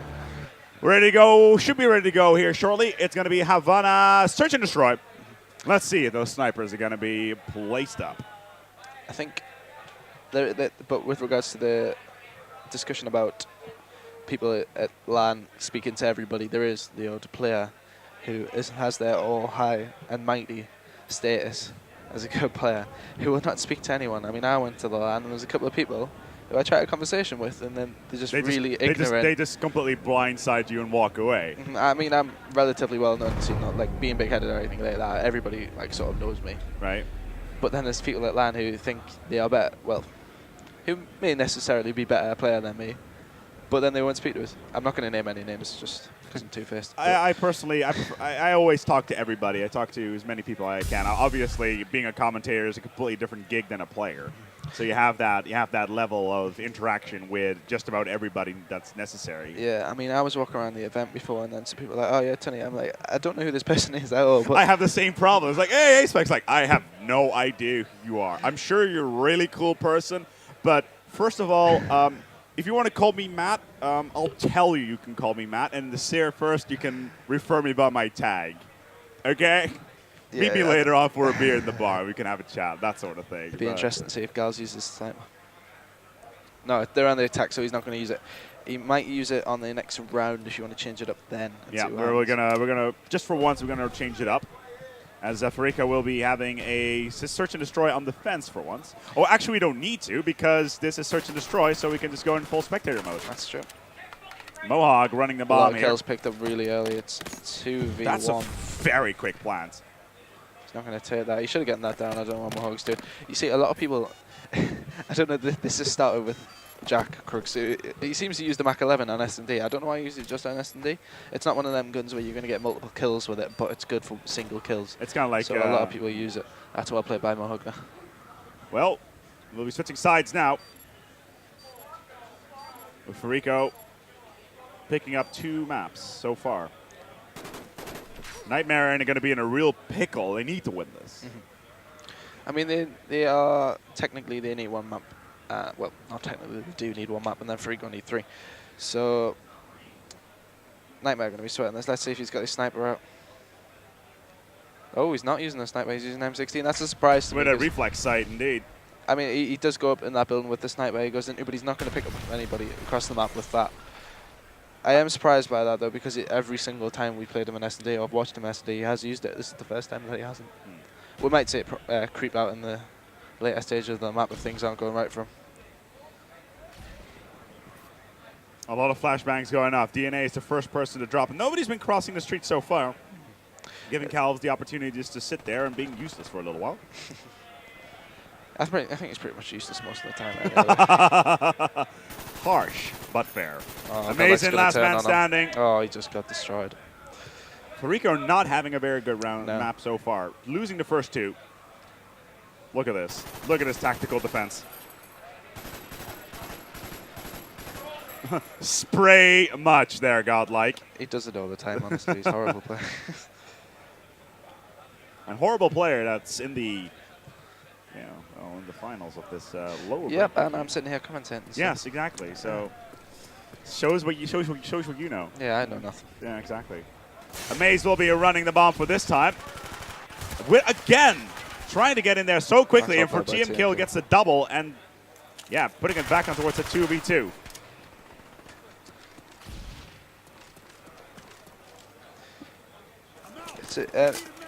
Ready to go. Should be ready to go here shortly. It's going to be Havana Search and Destroy. Let's see if those snipers are going to be placed up. I think, but with regards to the discussion about people at LAN speaking to everybody, there is the odd player who has their all high and mighty status as a good player who will not speak to anyone. I mean, I went to the LAN and there's a couple of people who I try a conversation with, and then they're just really ignorant. They just completely blindside you and walk away. I mean, I'm relatively well known to not like being big-headed or anything like that. Everybody like sort of knows me. Right. But then there's people at LAN who think they are better. Well, who may necessarily be better player than me, but then they won't speak to us. I'm not going to name any names, just because I'm two-faced. I personally, I always talk to everybody. I talk to as many people as I can. Obviously, being a commentator is a completely different gig than a player. So you have that level of interaction with just about everybody that's necessary. Yeah, I mean, I was walking around the event before, and then some people were like, "Oh yeah, Tony." I'm like, I don't know who this person is at all. But I have the same problem. It's like, hey, Spec's like, I have no idea who you are. I'm sure you're a really cool person, but first of all, if you want to call me Matt, I'll tell you can call me Matt, and first you can refer me by my tag. Okay? yeah, Meet me later on for a beer in the bar. We can have a chat, that sort of thing. It'd be interesting to see if Gals uses sniper. No, they're on the attack, so he's not going to use it. He might use it on the next round if you want to change it up then. Yeah, we're gonna just for once we're gonna change it up, as Fariko will be having a search and destroy on the fence for once. Oh, actually we don't need to because this is search and destroy, so we can just go in full spectator mode. That's true. Mohawk running the bomb a lot of here. kills picked up really early. It's 2v1. That's a very quick plant. He's not going to take that. He should have gotten that down. I don't know what Mohawk's doing. You see, a lot of people, I don't know, this has started with Jack Crooks. He seems to use the Mac 11 on S&D. I don't know why he uses it just on S&D. It's not one of them guns where you're going to get multiple kills with it, but it's good for single kills. It's kind of like... So a lot of people use it. That's well played by Mohawk now. Well, we'll be switching sides now. With Fariko picking up 2 maps so far. Nightmare are going to be in a real pickle. They need to win this. I mean, they are technically they need 1 map. Well, not technically, they do need 1 map, and then Fariko need 3. So Nightmare are going to be sweating this. Let's see if he's got his sniper out. Oh, he's not using a sniper. He's using M16. That's a surprise to me. With a reflex sight, indeed. I mean, he does go up in that building with the sniper he goes into, but he's not going to pick up anybody across the map with that. I am surprised by that, though, because every single time we played him in S&D or watched him in S&D, he has used it. This is the first time that he hasn't. We might see it creep out in the later stages of the map if things aren't going right for him. A lot of flashbangs going off. DNA is the first person to drop. Nobody's been crossing the street so far, giving Calves the opportunity just to sit there and being useless for a little while. I think he's pretty much useless most of the time. Anyway. Harsh, but fair. Oh, amazing last man standing. Oh, he just got destroyed. Fariko not having a very good map so far. Losing the first 2. Look at this. Look at his tactical defense. Spray much there, godlike. He does it all the time, honestly. He's a horrible player. A horrible player that's in the... in the finals of this lower. Yep, and I'm sitting here commentating. So. Yes, exactly. So shows what you know. Yeah, I know nothing. Yeah, exactly. Amaze will be running the bomb for this time. Again, trying to get in there so quickly, and for GM Kill gets the double, and yeah, putting it back on towards a 2v2.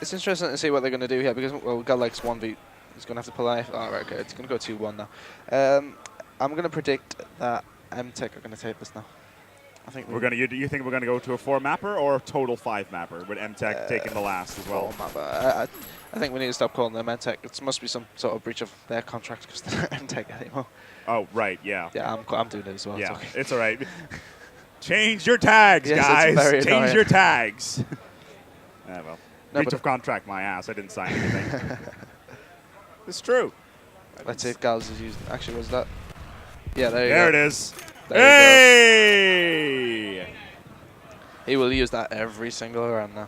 It's interesting to see what they're going to do here because Godlike's 1v. He's going to have to pull out. Oh, right, okay. It's going to go 2-1 now. I'm going to predict that MTech are going to take this now. I think you think we're going to go to a 4-mapper or a total 5-mapper with MTech taking the last as well? 4-mapper. I think we need to stop calling them MTech. It must be some sort of breach of their contract because they're not MTech anymore. Oh, right, yeah. Yeah, I'm doing it as well. Yeah, it's all right. Change your tags, yes, guys. Change your tags. Well, breach of contract, my ass. I didn't sign anything. It's true. Let's see if Gals is using. Actually, was that? Yeah, there you go. There it is. There hey! He will use that every single round now.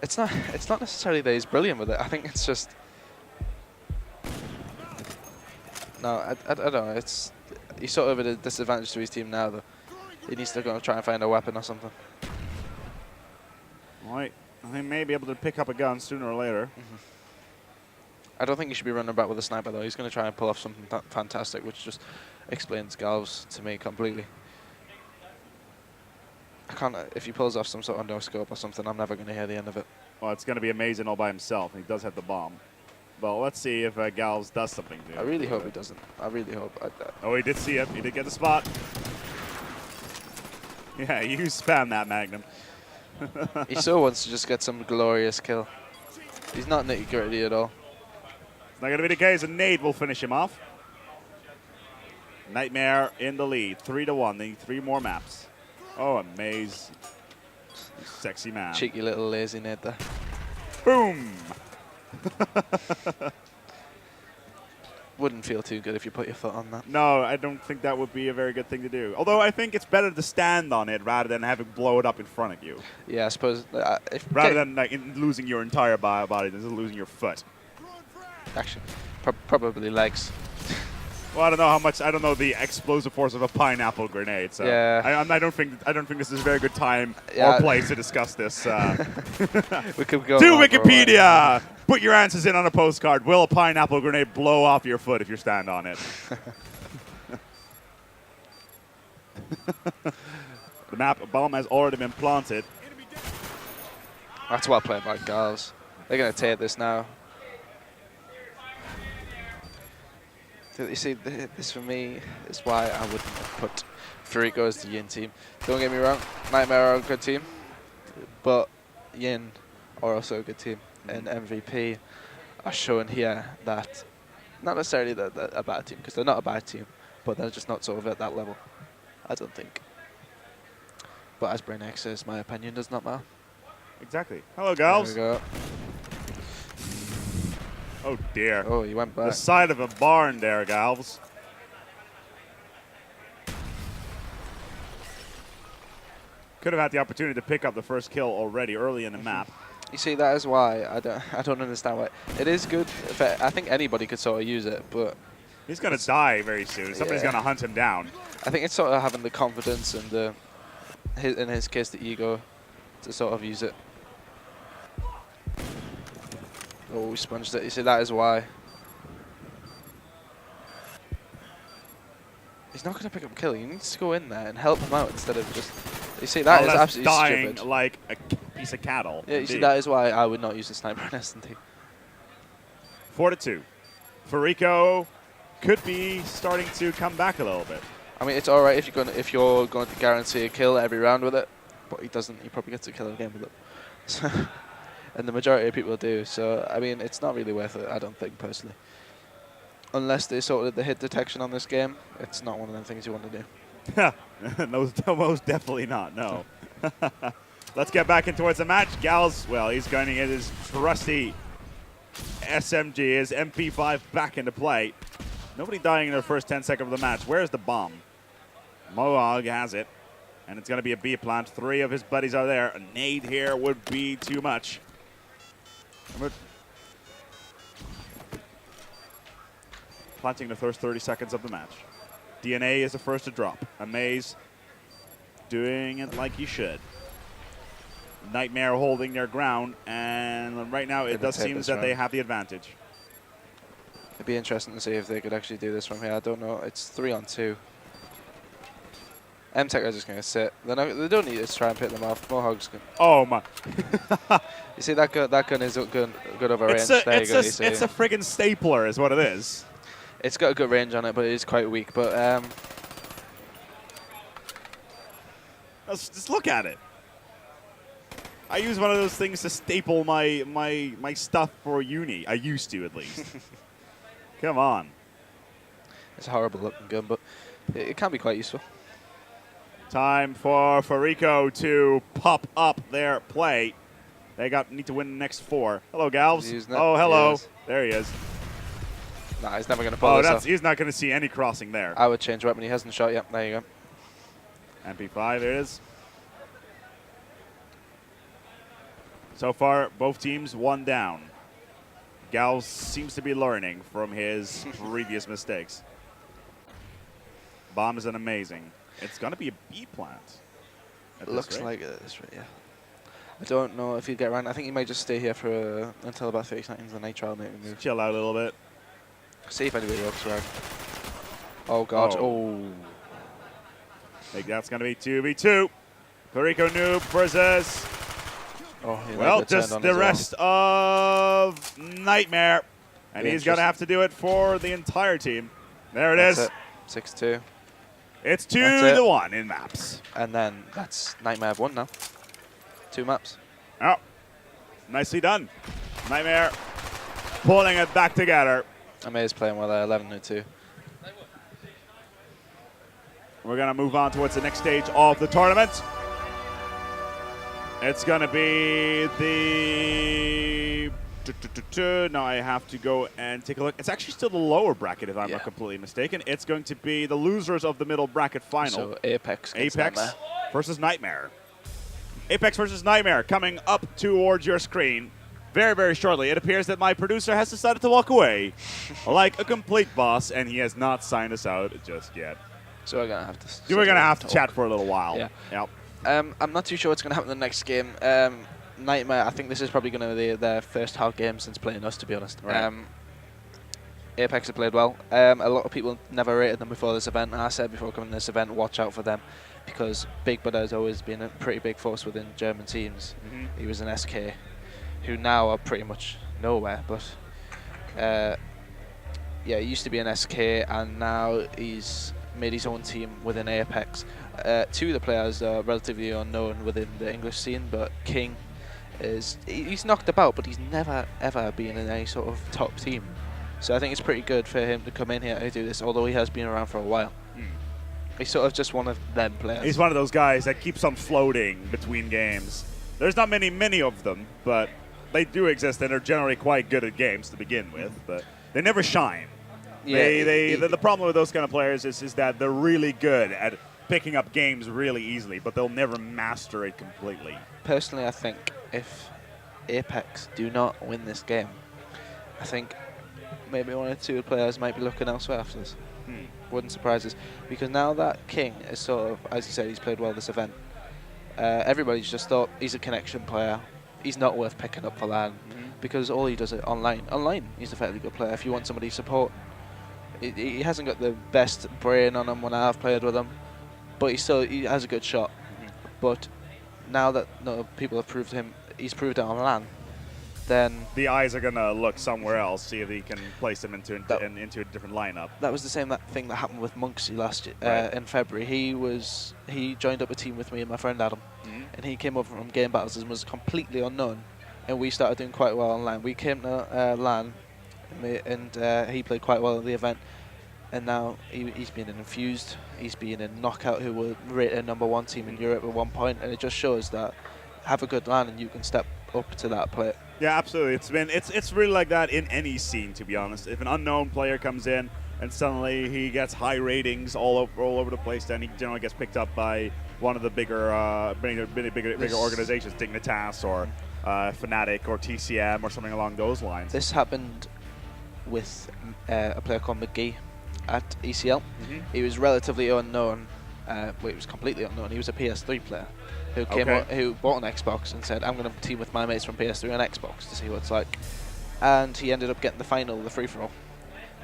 It's not necessarily that he's brilliant with it. I think it's just. No, I don't know. It's he's sort of at a disadvantage to his team now, though. He needs to go and try and find a weapon or something. Right. He may be able to pick up a gun sooner or later. I don't think he should be running back with a sniper, though. He's going to try and pull off something fantastic, which just explains Galvs to me completely. I can't. If he pulls off some sort of no-scope or something, I'm never going to hear the end of it. Well, it's going to be amazing all by himself. He does have the bomb. Well, let's see if Galvs does something. I really hope he doesn't. I really hope. Oh, he did see it. He did get the spot. Yeah, you spam that Magnum. He so wants to just get some glorious kill. He's not nitty-gritty at all. It's not going to be the case, and Nade will finish him off. Nightmare in the lead, 3-1. They need 3 more maps. Oh, a maze. Sexy man. Cheeky little lazy Nade there. Boom! Wouldn't feel too good if you put your foot on that. No, I don't think that would be a very good thing to do. Although I think it's better to stand on it rather than having blow it up in front of you. Yeah, I suppose. Rather than like losing your entire body, than losing your foot. Actually, probably legs. Well, I don't know how much. I don't know the explosive force of a pineapple grenade. So yeah. I don't think this is a very good time or place to discuss this. We could go to Wikipedia. Put your answers in on a postcard. Will a pineapple grenade blow off your foot if you stand on it? The map bomb has already been planted. That's well played by Galvs. They're going to take this now. You see, this for me is why I wouldn't have put Fariko as the Yin team. Don't get me wrong, Nightmare are a good team, but Yin are also a good team. And MVP are showing here that not necessarily that they're a bad team, because they're not a bad team, but they're just not sort of at that level, I don't think. But as BrainX says, my opinion does not matter. Exactly. Hello, Galvs. There we go. Oh, dear. Oh, he went back. The side of a barn there, Galvs. Could have had the opportunity to pick up the first kill already early in the map. You see, that is why I don't understand why. It is good. I think anybody could sort of use it, but... He's going to die very soon. Somebody's going to hunt him down. I think it's sort of having the confidence and in his case, the ego to sort of use it. Oh, he sponged it. You see, that is why. He's not going to pick up a kill. He needs to go in there and help him out instead of just... You see, that is absolutely dying stupid. Like a piece of cattle. Yeah, you see, that is why I would not use the sniper in S&T. 4-2. Fariko could be starting to come back a little bit. I mean, it's all right if you're going to guarantee a kill every round with it, but he doesn't. He probably gets a kill a game with it. So and the majority of people do. So, I mean, it's not really worth it, I don't think, personally. Unless they sorted the hit detection on this game, it's not one of them things you want to do. Most definitely not, no. Let's get back in towards the match. Gals, well, he's going to get his trusty SMG, his MP5 back into play. Nobody dying in the first 10 seconds of the match. Where's the bomb? Mohawk has it, and it's going to be a B plant. 3 of his buddies are there. A nade here would be too much. Planting the first 30 seconds of the match. DNA is the first to drop. Amaze doing it like he should. Nightmare holding their ground, and right now it does seem that they have the advantage. It'd be interesting to see if they could actually do this from here. I don't know. It's 3-on-2. M-Tech are just going to sit. They don't need to try and pick them off. Mohawk's going. Oh my! You see that gun is good over range. It's a friggin' stapler, is what it is. It's got a good range on it, but it is quite weak. But just look at it. I use one of those things to staple my stuff for uni. I used to, at least. Come on. It's a horrible looking gun, but it can be quite useful. Time for Fariko to pop up their play. They need to win the next 4. Hello, Galvs. Oh, hello. There he is. Nah, he's never going to pull this off. He's not going to see any crossing there. I would change weapon. He hasn't shot yet. There you go. MP5, there it is. So far, both teams 1 down. Galvs seems to be learning from his previous mistakes. Bomb is an amazing. It's going to be a B plant. It looks like it is, right? Yeah. I don't know if he'd get around. I think he might just stay here for until about 30 seconds. The night trial maybe move. Chill out a little bit. See if anybody walks around. Oh god. Oh. I think that's going to be 2v2. Fariko Noob versus. Oh, well, just the rest of Nightmare. And he's going to have to do it for the entire team. There it is. 6-2. It's 2-1 in maps. And then that's Nightmare have won now. 2 maps. Oh, nicely done. Nightmare pulling it back together. Amaze playing well there, 11-2. We're going to move on towards the next stage of the tournament. It's going to be the... Now I have to go and take a look. It's actually still the lower bracket, if I'm not completely mistaken. It's going to be the losers of the middle bracket final. So Apex versus Nightmare. Apex versus Nightmare coming up towards your screen very, very shortly. It appears that my producer has decided to walk away like a complete boss, and he has not signed us out just yet. So we're going to have to... We're going to have to chat for a little while. Yeah. Yep. I'm not too sure what's going to happen in the next game. Nightmare, I think this is probably going to be their first hard game since playing us, to be honest. Right. Apex have played well. A lot of people never rated them before this event, and I said before coming to this event, watch out for them, because Big Buddha has always been a pretty big force within German teams. He was an SK, who now are pretty much nowhere, but yeah, he used to be an SK, and now he's made his own team within Apex. 2 of the players are relatively unknown within the English scene, but King he's knocked about, but he's never ever been in any sort of top team. So I think it's pretty good for him to come in here and do this, although he has been around for a while. He's sort of just one of them players. He's one of those guys that keeps on floating between games. There's not many of them, but they do exist, and they're generally quite good at games to begin with, but they never shine. Yeah, the problem with those kind of players is that they're really good at picking up games really easily, but they'll never master it completely. Personally, I think if Apex do not win this game, I think maybe 1 or 2 players might be looking elsewhere after this. Wouldn't surprise us, because now that King is sort of, as you said, he's played well this event. Everybody's just thought he's a connection player. He's not worth picking up for LAN, because all he does is online. Online, he's a fairly good player. If you want somebody to support, he hasn't got the best brain on him when I've played with him, but he has a good shot. But now that people have proved him, he's proved it on LAN, then the eyes are gonna look somewhere else, see if he can place him into a different lineup. That was the same thing that happened with Monksy last year, in February. He joined up a team with me and my friend Adam, and he came over from Game Battles and was completely unknown, and we started doing quite well online. We came to LAN, and he played quite well at the event, and now he's been in Infused, he's been in Knockout, who were rated #1 team in Europe at one point, and it just shows that have a good LAN and you can step up to that play. Yeah, absolutely. It's really like that in any scene, to be honest. If an unknown player comes in and suddenly he gets high ratings all over the place, then he generally gets picked up by one of the bigger organizations, Dignitas or Fnatic or TCM or something along those lines. This happened with a player called McGee at ECL. He was relatively unknown. He was completely unknown. He was a PS3 player who who bought an Xbox and said, I'm going to team with my mates from PS3 and Xbox to see what it's like. And he ended up getting the final, the free-for-all.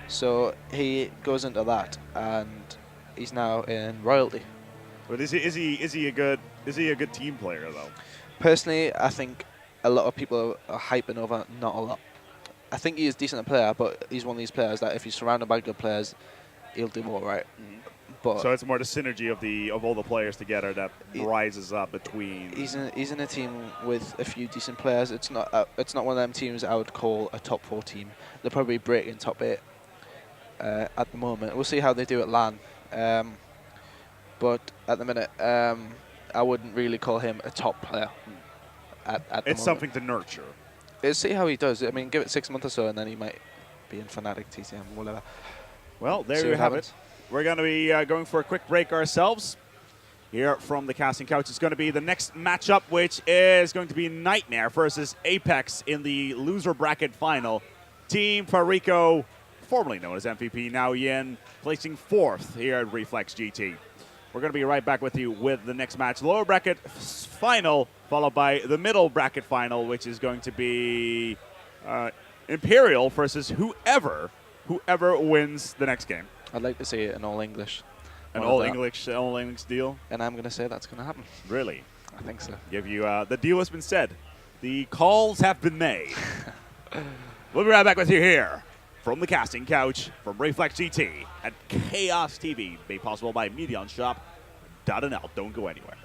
So he goes into that, and he's now in Royalty. But is he a good team player though? Personally, I think a lot of people are hyping over not a lot. I think he is a decent player, but he's one of these players that if he's surrounded by good players, he'll do all right. But so it's more the synergy of all the players together that rises up between. He's in a team with a few decent players. It's not one of them teams I would call a top 4 team. They're probably breaking top 8 at the moment. We'll see how they do at LAN. But at the minute, I wouldn't really call him a top player. At the moment. It's something to nurture. Let's see how he does. I mean, give it 6 months or so, and then he might be in Fnatic, TCM, whatever. Well, there you have it. We're going to be going for a quick break ourselves here from the casting couch. It's going to be the next matchup, which is going to be Nightmare versus Apex in the loser bracket final. Team Fariko, formerly known as MVP, now Yin, placing 4th here at Reflex GT. We're going to be right back with you with the next match. Lower bracket final, followed by the middle bracket final, which is going to be Imperial versus whoever wins the next game. I'd like to see it in all English. An all English deal? And I'm going to say that's going to happen. Really? I think so. Give you the deal has been said. The calls have been made. We'll be right back with you here from the casting couch, from Reflex GT and Chaos TV, made possible by MediaOnShop.nl. Don't go anywhere.